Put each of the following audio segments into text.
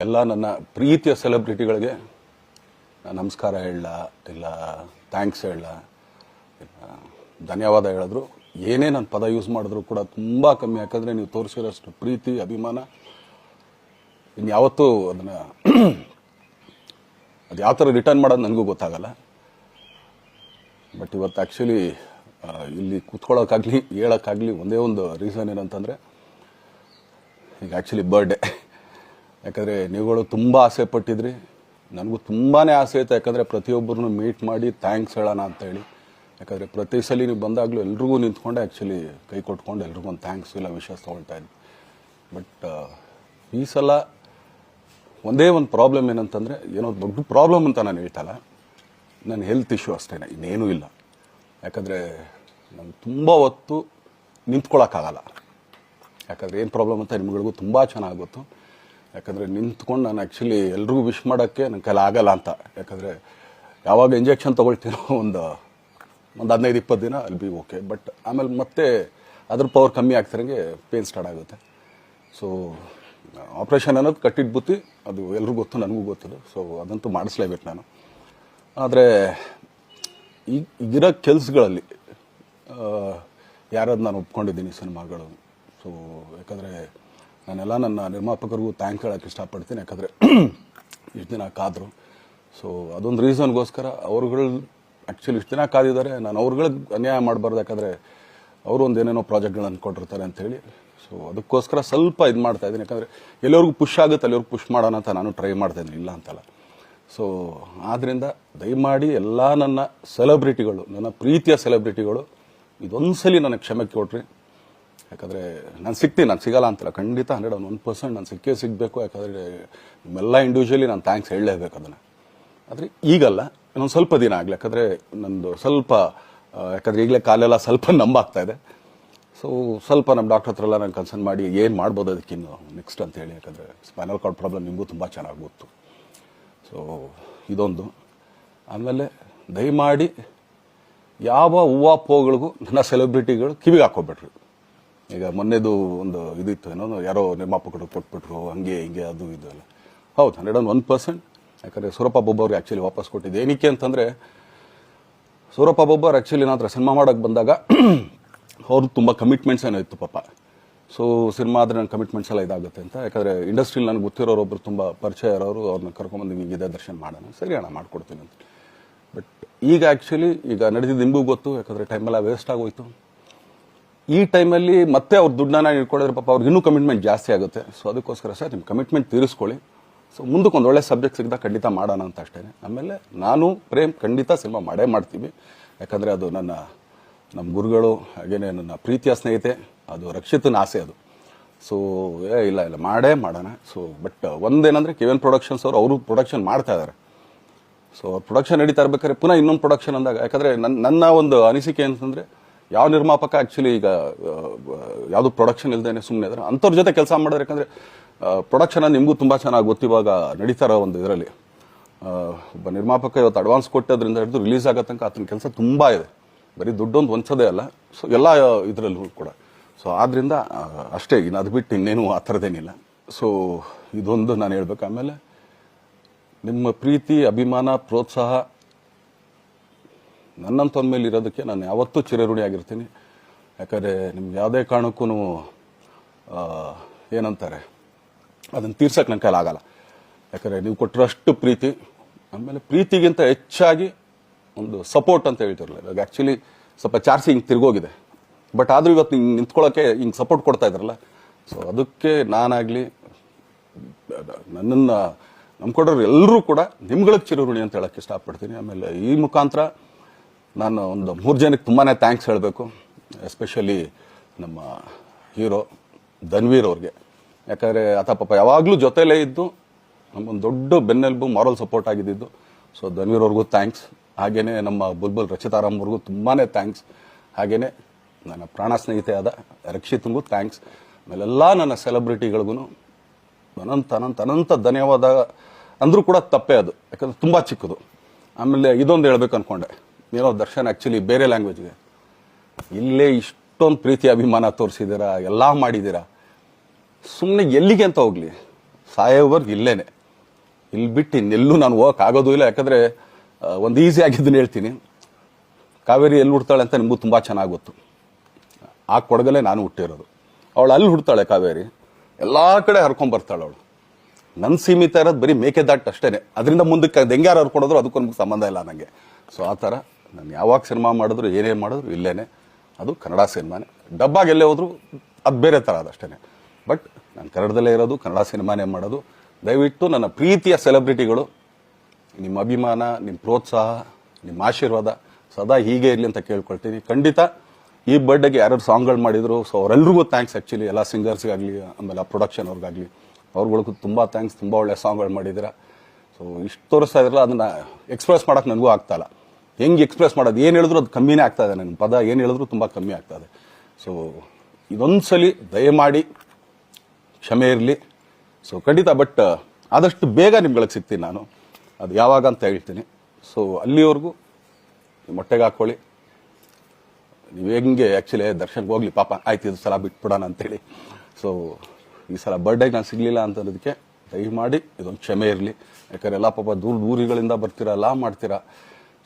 ಎಲ್ಲ ನನ್ನ ಪ್ರೀತಿಯ ಸೆಲೆಬ್ರಿಟಿಗಳಿಗೆ ನಮಸ್ಕಾರ ಹೇಳಲ್ಲ, ಇಲ್ಲ ಥ್ಯಾಂಕ್ಸ್ ಹೇಳಲ್ಲ, ಧನ್ಯವಾದ ಹೇಳಿದ್ರು ಏನೇ ನನ್ನ ಪದ ಯೂಸ್ ಮಾಡಿದ್ರು ಕೂಡ ತುಂಬ ಕಮ್ಮಿ. ಯಾಕಂದರೆ ನೀವು ತೋರಿಸಿರೋಷ್ಟು ಪ್ರೀತಿ ಅಭಿಮಾನ ಇನ್ಯಾವತ್ತೂ ಅದನ್ನು ಅದು ಯಾವ ಥರ ರಿಟರ್ನ್ ಮಾಡೋದು ನನಗೂ ಗೊತ್ತಾಗಲ್ಲ. ಬಟ್ ಇವತ್ತು ಆ್ಯಕ್ಚುಲಿ ಇಲ್ಲಿ ಕೂತ್ಕೊಳ್ಳೋಕ್ಕಾಗಲಿ ಹೇಳೋಕ್ಕಾಗಲಿ ಒಂದೇ ಒಂದು ರೀಸನ್ ಏನಂತಂದರೆ ಈಗ ಆ್ಯಕ್ಚುಲಿ ಬರ್ಡೇ. ಯಾಕಂದರೆ ನೀವುಗಳು ತುಂಬ ಆಸೆ ಪಟ್ಟಿದ್ರಿ, ನನಗೂ ತುಂಬಾ ಆಸೆ ಇತ್ತು. ಯಾಕಂದರೆ ಪ್ರತಿಯೊಬ್ಬರನ್ನು ಮೀಟ್ ಮಾಡಿ ಥ್ಯಾಂಕ್ಸ್ ಹೇಳೋಣ ಅಂತೇಳಿ. ಯಾಕಂದರೆ ಪ್ರತಿ ಸಲ ನೀವು ಬಂದಾಗಲೂ ಎಲ್ರಿಗೂ ನಿಂತ್ಕೊಂಡೆ ಆ್ಯಕ್ಚುಲಿ ಕೈ ಕೊಟ್ಕೊಂಡು ಎಲ್ರಿಗೂ ಒಂದು ಥ್ಯಾಂಕ್ಸ್ ಇಲ್ಲ ವಿಷಯ ತೊಗೊಳ್ತಾ ಇದ್ದೆ. ಬಟ್ ಈ ಸಲ ಒಂದೇ ಒಂದು ಪ್ರಾಬ್ಲಮ್ ಏನಂತಂದರೆ, ಏನೋ ದೊಡ್ಡ ಪ್ರಾಬ್ಲಮ್ ಅಂತ ನಾನು ಹೇಳ್ತಲ್ಲ, ನನ್ನ ಹೆಲ್ತ್ ಇಶ್ಯೂ ಅಷ್ಟೇ, ಇನ್ನೇನೂ ಇಲ್ಲ. ಯಾಕಂದರೆ ನಾನು ತುಂಬ ಹೊತ್ತು ನಿಂತ್ಕೊಳ್ಳೋಕ್ಕಾಗಲ್ಲ. ಯಾಕಂದರೆ ಏನು ಪ್ರಾಬ್ಲಮ್ ಅಂತ ನಿಮ್ಗಳಿಗೂ ತುಂಬ ಚೆನ್ನಾಗಿ ಗೊತ್ತು. ಯಾಕಂದರೆ ನಿಂತ್ಕೊಂಡು ನಾನು ಆ್ಯಕ್ಚುಲಿ ಎಲ್ರಿಗೂ ವಿಶ್ ಮಾಡೋಕ್ಕೆ ನನ್ನ ಕೈಲಿ ಆಗಲ್ಲ ಅಂತ. ಯಾಕಂದರೆ ಯಾವಾಗ ಇಂಜೆಕ್ಷನ್ ತೊಗೊಳ್ತೀನೋ ಒಂದು 15-20 ದಿನ ಅಲ್ಲಿ ಬಿ ಓಕೆ. ಬಟ್ ಆಮೇಲೆ ಮತ್ತೆ ಅದ್ರ ಪವರ್ ಕಮ್ಮಿ ಆಗ್ತಿರಂಗೆ ಪೇನ್ ಸ್ಟಾರ್ಟ್ ಆಗುತ್ತೆ. ಸೊ ಆಪ್ರೇಷನ್ ಅನ್ನೋದು ಕಟ್ಟಿಟ್ಟು ಬುತ್ತಿ, ಅದು ಎಲ್ರಿಗೂ ಗೊತ್ತು, ನನಗೂ ಗೊತ್ತದು. ಸೊ ಅದಂತೂ ಮಾಡಿಸ್ಲೇಬೇಕು ನಾನು. ಆದರೆ ಈಗಿರೋ ಕೆಲಸಗಳಲ್ಲಿ ಯಾರಾದ್ರು ನಾನು ಒಪ್ಕೊಂಡಿದ್ದೀನಿ ಸಿನಿಮಾಗಳು. ಸೊ ಯಾಕಂದರೆ ನಾನೆಲ್ಲ ನನ್ನ ನಿರ್ಮಾಪಕರಿಗೂ ಥ್ಯಾಂಕ್ ಹೇಳೋಕ್ಕೆ ಇಷ್ಟಪಡ್ತೀನಿ. ಯಾಕಂದರೆ ಇಷ್ಟು ದಿನ ಕಾದರು. ಸೊ ಅದೊಂದು ರೀಸನ್ಗೋಸ್ಕರ ಅವ್ರುಗಳು ಆ್ಯಕ್ಚುಲಿ ಇಷ್ಟು ದಿನ ಕಾದಿದ್ದಾರೆ. ನಾನು ಅವ್ರುಗಳಿಗೆ ಅನ್ಯಾಯ ಮಾಡಬಾರ್ದು. ಯಾಕಂದರೆ ಅವರು ಒಂದು ಏನೇನೋ ಪ್ರಾಜೆಕ್ಟ್ಗಳನ್ನು ಕೊಟ್ಟಿರ್ತಾರೆ ಅಂಥೇಳಿ. ಸೊ ಅದಕ್ಕೋಸ್ಕರ ಸ್ವಲ್ಪ ಇದು ಮಾಡ್ತಾಯಿದ್ದೀನಿ. ಯಾಕಂದರೆ ಎಲ್ಲರಿಗೂ ಪುಷ್ ಆಗುತ್ತೆ ಅಲ್ಲಿವ್ರಿಗೆ ಪುಷ್ ಮಾಡೋಣ ಅಂತ ನಾನು ಟ್ರೈ ಮಾಡ್ತಾಯಿದ್ದೀನಿ, ಇಲ್ಲ ಅಂತಲ್ಲ. ಸೊ ಆದ್ದರಿಂದ ದಯಮಾಡಿ ಎಲ್ಲ ನನ್ನ ಸೆಲೆಬ್ರಿಟಿಗಳು, ನನ್ನ ಪ್ರೀತಿಯ ಸೆಲೆಬ್ರಿಟಿಗಳು, ಇದೊಂದ್ಸಲಿ ನನಗೆ ಕ್ಷಮೆ ಕೊಟ್ರಿ. ಯಾಕಂದರೆ ನಾನು ಸಿಗ್ತೀನಿ, ನಾನು ಸಿಗಲ್ಲ ಅಂತಲ್ಲ, ಖಂಡಿತ 101% ನಾನು ಸಿಕ್ಕೇ ಸಿಗಬೇಕು. ಯಾಕಂದರೆ ನಿಮ್ಮೆಲ್ಲ ಇಂಡಿವಿಜುವಲಿ ನಾನು ಥ್ಯಾಂಕ್ಸ್ ಹೇಳಲೇಬೇಕು ಅದನ್ನು. ಆದರೆ ಈಗಲ್ಲ, ಇನ್ನೊಂದು ಸ್ವಲ್ಪ ದಿನ ಆಗಲಿ. ಯಾಕಂದರೆ ನಂದು ಸ್ವಲ್ಪ ಯಾಕಂದರೆ ಈಗಲೇ ಕಾಲೆಲ್ಲ ಸ್ವಲ್ಪ ನಂಬಾಗ್ತಾ ಇದೆ. ಸೊ ಸ್ವಲ್ಪ ನಮ್ಮ ಡಾಕ್ಟರ್ ಹತ್ರ ಎಲ್ಲ ನಾನು ಕನ್ಸರ್ನ್ ಮಾಡಿ ಏನು ಮಾಡ್ಬೋದು ಅದಕ್ಕಿನ್ನು ನೆಕ್ಸ್ಟ್ ಅಂತೇಳಿ. ಯಾಕಂದರೆ ಸ್ಪೈನಲ್ ಕಾರ್ಡ್ ಪ್ರಾಬ್ಲಮ್ ನಿಮಗೂ ತುಂಬ ಚೆನ್ನಾಗಿ ಗೊತ್ತು. ಸೊ ಇದೊಂದು. ಆಮೇಲೆ ದಯಮಾಡಿ ಯಾವ ಹೂವು ಪೋಗಳಿಗೂ ನನ್ನ ಸೆಲೆಬ್ರಿಟಿಗಳು ಕಿವಿಗೆ ಹಾಕೋಬೇಡ್ರಿ. ಈಗ ಮೊನ್ನೆದು ಒಂದು ಇದಿತ್ತು, ಏನೋ ಯಾರೋ ನಿರ್ಮಾಪಕರು ಕೊಟ್ಬಿಟ್ರು, ಹಂಗೆ ಹಿಂಗೆ ಅದು ಇದು ಎಲ್ಲ. ಹೌದು, 101%. ಯಾಕಂದರೆ ಸೂರಪ್ಪ ಬೊಬ್ಬ ಅವ್ರಿಗೆ ಆ್ಯಕ್ಚುಲಿ ವಾಪಸ್ ಕೊಟ್ಟಿದ್ದೆ. ಏನಕ್ಕೆ ಅಂತಂದರೆ, ಸೂರಪ್ಪ ಬೊಬ್ಬ ಅವ್ರು ಆ್ಯಕ್ಚುಲಿ ನನ್ನ ಹತ್ರ ಸಿನಿಮಾ ಮಾಡೋಕ್ಕೆ ಬಂದಾಗ ಅವ್ರದ್ದು ತುಂಬ ಕಮಿಟ್ಮೆಂಟ್ಸ್ ಏನೋ ಇತ್ತು ಪಾಪ. ಸೊ ಸಿನಿಮಾ ಆದರೆ ನನ್ನ ಕಮಿಟ್ಮೆಂಟ್ಸ್ ಎಲ್ಲ ಇದಾಗುತ್ತೆ ಅಂತ. ಯಾಕಂದರೆ ಇಂಡಸ್ಟ್ರಿಲಿ ನನಗೆ ಗೊತ್ತಿರೋರೊಬ್ಬರು ತುಂಬ ಪರಿಚಯ ಇರೋರು, ಅವ್ರನ್ನ ಕರ್ಕೊಂಬಂದು ಹಿಂಗಿದೆ ದರ್ಶನ ಮಾಡೋಣ, ಸರಿ ಅಣ್ಣ ಮಾಡ್ಕೊಡ್ತೀನಿ ಅಂತ. ಬಟ್ ಈಗ ಆ್ಯಕ್ಚುಲಿ ಈಗ ನಡೆದಿದ್ದು ನಿಮಗೂ ಗೊತ್ತು. ಯಾಕಂದರೆ ಟೈಮೆಲ್ಲ ವೇಸ್ಟ್ ಆಗೋಯ್ತು. ಈ ಟೈಮಲ್ಲಿ ಮತ್ತೆ ಅವ್ರ ದುಡ್ಡನ್ನ ಇಟ್ಕೊಂಡಿದ್ರೆ ಪಾಪ ಅವ್ರಿಗೆ ಇನ್ನೂ ಕಮಿಟ್ಮೆಂಟ್ ಜಾಸ್ತಿ ಆಗುತ್ತೆ. ಸೊ ಅದಕ್ಕೋಸ್ಕರ ಸರ್ ನಿಮ್ಮ ಕಮಿಟ್ಮೆಂಟ್ ತೀರಿಸ್ಕೊಳ್ಳಿ. ಸೊ ಮುಂದಕ್ಕೆ ಒಂದು ಒಳ್ಳೆ ಸಬ್ಜೆಕ್ಟ್ ಸಿಗ್ದಾಗ ಖಂಡಿತ ಮಾಡೋಣ ಅಂತ ಅಷ್ಟೇ. ಆಮೇಲೆ ನಾನು ಪ್ರೇಮ್ ಖಂಡಿತ ಸಿನಿಮಾ ಮಾಡೇ ಮಾಡ್ತೀವಿ. ಯಾಕಂದರೆ ಅದು ನಮ್ಮ ಗುರುಗಳು, ಹಾಗೇನೆ ನನ್ನ ಪ್ರೀತಿಯ ಸ್ನೇಹಿತೆ, ಅದು ರಕ್ಷಿತನ ಆಸೆ ಅದು. ಸೊ ಇಲ್ಲ ಮಾಡೇ ಮಾಡೋಣ. ಸೊ ಬಟ್ ಒಂದೇನಂದರೆ KVN ಪ್ರೊಡಕ್ಷನ್ಸ್ ಅವರು ಪ್ರೊಡಕ್ಷನ್ ಮಾಡ್ತಾ ಇದ್ದಾರೆ. ಸೊ ಅವ್ರು ಪ್ರೊಡಕ್ಷನ್ ನಡೀತಾ ಇರ್ಬೇಕಾದ್ರೆ ಪುನಃ ಇನ್ನೊಂದು ಪ್ರೊಡಕ್ಷನ್ ಅಂದಾಗ, ಯಾಕಂದರೆ ನನ್ನ ಒಂದು ಅನಿಸಿಕೆ ಅಂತಂದರೆ, ಯಾವ ನಿರ್ಮಾಪಕ ಆ್ಯಕ್ಚುಲಿ ಈಗ ಯಾವುದು ಪ್ರೊಡಕ್ಷನ್ ಇಲ್ದೇನೆ ಸುಮ್ಮನೆ ಇದ್ದಾರೆ ಅಂಥವ್ರ ಜೊತೆ ಕೆಲಸ ಮಾಡಿದ್ರೆ. ಯಾಕಂದರೆ ಪ್ರೊಡಕ್ಷನ್ ನಿಮಗೂ ತುಂಬ ಚೆನ್ನಾಗಿ ಗೊತ್ತು. ಇವಾಗ ನಡೀತಾ ಇರೋ ಒಂದು ಇದರಲ್ಲಿ ಒಬ್ಬ ನಿರ್ಮಾಪಕ ಇವತ್ತು ಅಡ್ವಾನ್ಸ್ ಕೊಟ್ಟೋದ್ರಿಂದ ಹಿಡಿದು ರಿಲೀಸ್ ಆಗೋ ತನಕ ಆತನ ಕೆಲಸ ತುಂಬ ಇದೆ. ಬರೀ ದುಡ್ಡೊಂದು ಹೊಂಚೋದೇ ಅಲ್ಲ, ಸೊ ಎಲ್ಲ ಇದರಲ್ಲೂ ಕೂಡ. ಸೊ ಆದ್ದರಿಂದ ಅಷ್ಟೇ, ಇನ್ನು ಅದು ಬಿಟ್ಟು ಇನ್ನೇನು ಆ ಥರದ್ದೇನಿಲ್ಲ. ಸೊ ಇದೊಂದು ನಾನು ಹೇಳ್ಬೇಕು. ಆಮೇಲೆ ನಿಮ್ಮ ಪ್ರೀತಿ, ಅಭಿಮಾನ, ಪ್ರೋತ್ಸಾಹ ನನ್ನಂತಂದ ಮೇಲೆ ಇರೋದಕ್ಕೆ ನಾನು ಯಾವತ್ತೂ ಚಿರಋಣಿಯಾಗಿರ್ತೀನಿ. ಯಾಕಂದರೆ ನಿಮ್ಗೆ ಯಾವುದೇ ಕಾರಣಕ್ಕೂ ಏನಂತಾರೆ ಅದನ್ನು ತೀರ್ಸೋಕ್ಕೆ ನನ್ನ ಕೈಲಾಗಲ್ಲ. ಯಾಕಂದರೆ ನೀವು ಕೊಟ್ಟಿರೋಷ್ಟು ಪ್ರೀತಿ, ಆಮೇಲೆ ಪ್ರೀತಿಗಿಂತ ಹೆಚ್ಚಾಗಿ ಒಂದು ಸಪೋರ್ಟ್ ಅಂತ ಹೇಳ್ತಿರಲಿಲ್ಲ. ಇವಾಗ ಆ್ಯಕ್ಚುಲಿ ಸ್ವಲ್ಪ ಚಾರ್ಜ್ ಹಿಂಗೆ ತಿರ್ಗೋಗಿದೆ. ಬಟ್ ಆದರೂ ಇವತ್ತು ಹಿಂಗೆ ನಿಂತ್ಕೊಳ್ಳೋಕ್ಕೆ ಹಿಂಗೆ ಸಪೋರ್ಟ್ ಕೊಡ್ತಾ ಇದ್ರಲ್ಲ. ಸೊ ಅದಕ್ಕೆ ನಾನಾಗಲಿ ನನ್ನನ್ನು ನಂಬ್ಕೊಡೋರು ಎಲ್ಲರೂ ಕೂಡ ನಿಮ್ಗಳಿಗೆ ಚಿರಋಣಿ ಅಂತ ಹೇಳೋಕ್ಕೆ ಇಷ್ಟಪಡ್ತೀನಿ. ಆಮೇಲೆ ಈ ಮುಖಾಂತರ ನಾನು ಒಂದು 3 ಜನಕ್ಕೆ ತುಂಬಾ ಥ್ಯಾಂಕ್ಸ್ ಹೇಳಬೇಕು. ಎಸ್ಪೆಷಲಿ ನಮ್ಮ ಹೀರೋ ಧನ್ವೀರ್ ಅವ್ರಿಗೆ. ಯಾಕಂದರೆ ಆತ ಪಾಪ ಯಾವಾಗಲೂ ಜೊತೆಲೇ ಇದ್ದು ನಮ್ಮೊಂದು ದೊಡ್ಡ ಬೆನ್ನೆಲುಬು, ಮಾರಲ್ ಸಪೋರ್ಟ್ ಆಗಿದ್ದು. ಸೊ ಧನ್ವೀರ್ ಅವ್ರಿಗೂ ಥ್ಯಾಂಕ್ಸ್. ಹಾಗೆಯೇ ನಮ್ಮ ಬುಲ್ಬುಲ್ ರಚಿತಾರಾಮ್ ಅವ್ರಿಗೂ ತುಂಬಾ ಥ್ಯಾಂಕ್ಸ್. ಹಾಗೆಯೇ ನನ್ನ ಪ್ರಾಣ ಸ್ನೇಹಿತೆ ಆದ ರಕ್ಷಿತ್ಗೂ ಥ್ಯಾಂಕ್ಸ್. ಆಮೇಲೆಲ್ಲ ನನ್ನ ಸೆಲೆಬ್ರಿಟಿಗಳಿಗೂ ಅನಂತ ಧನ್ಯವಾದ ಅಂದರೂ ಕೂಡ ತಪ್ಪೇ ಅದು. ಯಾಕಂದರೆ ತುಂಬ ಚಿಕ್ಕದು. ಆಮೇಲೆ ಇದೊಂದು ಹೇಳ್ಬೇಕು ಅಂದ್ಕೊಂಡೆ, ಏನೋ ದರ್ಶನ್ ಆ್ಯಕ್ಚುಲಿ ಬೇರೆ ಲ್ಯಾಂಗ್ವೇಜ್ಗೆ ಇಲ್ಲೇ ಇಷ್ಟೊಂದು ಪ್ರೀತಿ ಅಭಿಮಾನ ತೋರಿಸಿದ್ದೀರಾ, ಎಲ್ಲ ಮಾಡಿದ್ದೀರಾ, ಸುಮ್ಮನೆ ಎಲ್ಲಿಗೆ ಅಂತ ಹೋಗಲಿ. ಸಾಯೋವರ್ಗು ಇಲ್ಲೇನೆ, ಇಲ್ಲಿ ಬಿಟ್ಟು ಇನ್ನೆಲ್ಲೂ ನಾನು ಹೋಗೋಕ್ಕಾಗೋದು ಇಲ್ಲ. ಯಾಕಂದರೆ ಒಂದು ಈಸಿ ಆಗಿದ್ದನ್ನು ಹೇಳ್ತೀನಿ, ಕಾವೇರಿ ಎಲ್ಲಿ ಹುಡ್ತಾಳೆ ಅಂತ ನಿಮಗೂ ತುಂಬ ಚೆನ್ನಾಗಿ ಗೊತ್ತು. ಆ ಕೊಡಗಲ್ಲೇ ನಾನು ಹುಟ್ಟಿರೋದು. ಅವಳು ಅಲ್ಲಿ ಹುಡ್ತಾಳೆ ಕಾವೇರಿ, ಎಲ್ಲ ಕಡೆ ಹರ್ಕೊಂಬರ್ತಾಳೆ ಅವಳು. ನನ್ನ ಸೀಮಿತ ಇರೋದು ಬರೀ ಮೇಕೆದಾಟು ಅಷ್ಟೇ, ಅದರಿಂದ ಮುಂದಕ್ಕೆ ಅದು ಹೆಂಗ್ಯಾರು ಹರ್ಕೊಡೋದ್ರು ಅದಕ್ಕೂ ನಮ್ಗೆ ಸಂಬಂಧ ಇಲ್ಲ ನನಗೆ. ಸೊ ಆ ಥರ ನಾನು ಯಾವಾಗ ಸಿನಿಮಾ ಮಾಡಿದ್ರು ಏನೇನು ಮಾಡಿದ್ರು ಇಲ್ಲೇನೆ, ಅದು ಕನ್ನಡ ಸಿನಿಮಾನೇ. ಡಬ್ಬಾಗಿ ಎಲ್ಲೇ ಹೋದ್ರು ಅದು ಬೇರೆ ಥರ ಅದಷ್ಟೇ. ಬಟ್ ನಾನು ಕನ್ನಡದಲ್ಲೇ ಇರೋದು, ಕನ್ನಡ ಸಿನಿಮಾನೇ ಮಾಡೋದು. ದಯವಿಟ್ಟು ನನ್ನ ಪ್ರೀತಿಯ ಸೆಲೆಬ್ರಿಟಿಗಳು, ನಿಮ್ಮ ಅಭಿಮಾನ, ನಿಮ್ಮ ಪ್ರೋತ್ಸಾಹ, ನಿಮ್ಮ ಆಶೀರ್ವಾದ ಸದಾ ಹೀಗೆ ಇರಲಿ ಅಂತ ಕೇಳ್ಕೊಳ್ತೀನಿ. ಖಂಡಿತ ಈ ಬರ್ಡೇಗೆ ಯಾರು ಸಾಂಗ್ಗಳು ಮಾಡಿದ್ರು, ಸೊ ಅವರೆಲ್ರಿಗೂ ಥ್ಯಾಂಕ್ಸ್. ಆ್ಯಕ್ಚುಲಿ ಎಲ್ಲ ಸಿಂಗರ್ಸ್ಗಾಗಲಿ, ಆಮೇಲೆ ಆ ಪ್ರೊಡಕ್ಷನ್ ಅವ್ರಿಗಾಗಲಿ, ಅವ್ರುಗಳಿಗೂ ತುಂಬ ಥ್ಯಾಂಕ್ಸ್. ತುಂಬ ಒಳ್ಳೆ ಸಾಂಗ್ಗಳು ಮಾಡಿದ್ದೀರಾ. ಸೊ ಇಷ್ಟು ತೋರಿಸ್ತಾ ಇದ್ರಲ್ಲ, ಅದನ್ನು ಎಕ್ಸ್ಪ್ರೆಸ್ ಮಾಡೋಕ್ಕೆ ನನಗೂ ಆಗ್ತಾಯಿಲ್ಲ. ಹೆಂಗೆ ಎಕ್ಸ್ಪ್ರೆಸ್ ಮಾಡೋದು, ಏನು ಹೇಳಿದ್ರು ಅದು ಕಮ್ಮಿನೇ ಆಗ್ತಾಯಿದೆ. ನನ್ನ ಪದ ಏನು ಹೇಳಿದ್ರು ತುಂಬ ಕಮ್ಮಿ ಆಗ್ತಾಯಿದೆ. ಸೊ ಇದೊಂದು ಸಲ ದಯಮಾಡಿ ಕ್ಷಮೆ ಇರಲಿ. ಸೊ ಖಂಡಿತ, ಬಟ್ ಆದಷ್ಟು ಬೇಗ ನಿಮ್ಗಳಿಗೆ ಸಿಗ್ತೀನಿ ನಾನು. ಅದು ಯಾವಾಗ ಅಂತ ಹೇಳ್ತೀನಿ. ಸೊ ಅಲ್ಲಿವರೆಗೂ ಮೊಟ್ಟೆಗೆ ಹಾಕ್ಕೊಳ್ಳಿ. ನೀವು ಹೆಂಗೆ ಆ್ಯಕ್ಚುಲಿ ದರ್ಶನ್ಗೆ ಹೋಗ್ಲಿ ಪಾಪ, ಆಯ್ತು ಇದು ಸಲ ಬಿಟ್ಬಿಡೋಣ ಅಂತೇಳಿ. ಸೊ ಈ ಸಲ ಬರ್ಡೇಗೆ ನಾನು ಸಿಗಲಿಲ್ಲ ಅಂತನ್ನೋದಕ್ಕೆ ದಯಮಾಡಿ ಇದೊಂದು ಕ್ಷಮೆ ಇರಲಿ. ಯಾಕಂದ್ರೆ ಎಲ್ಲ ಪಾಪ ಊರುಗಳಿಂದ ಬರ್ತೀರಾ, ಎಲ್ಲ ಮಾಡ್ತೀರಾ.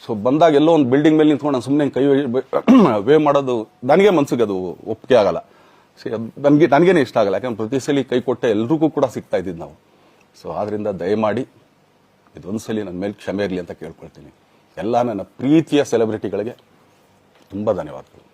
ಸೊ ಬಂದಾಗ ಎಲ್ಲೋ ಒಂದು ಬಿಲ್ಡಿಂಗ್ ಮೇಲೆ ನಿಂತ್ಕೊಂಡು ನಾನು ಸುಮ್ಮನೆ ಕೈ ವೇ ಮಾಡೋದು ನನಗೆ ಮನ್ಸಿಗೆ ಅದು ಒಪ್ಪಿಗೆ ಆಗಲ್ಲ. ನನಗೇನೆ ಇಷ್ಟ ಆಗಲ್ಲ. ಯಾಕಂದ್ರೆ ಪ್ರತಿ ಸಲ ಕೈ ಕೊಟ್ಟೆ ಎಲ್ರಿಗೂ ಕೂಡ ಸಿಗ್ತಾ ಇದ್ದಿದ್ದು ನಾವು. ಸೊ ಆದ್ರಿಂದ ದಯಮಾಡಿ ಇದೊಂದು ಸಲ ನನ್ನ ಮೇಲೆ ಕ್ಷಮೆ ಇರಲಿ ಅಂತ ಕೇಳ್ಕೊಳ್ತೀನಿ. ಎಲ್ಲ ನನ್ನ ಪ್ರೀತಿಯ ಸೆಲೆಬ್ರಿಟಿಗಳಿಗೆ ತುಂಬ ಧನ್ಯವಾದಗಳು.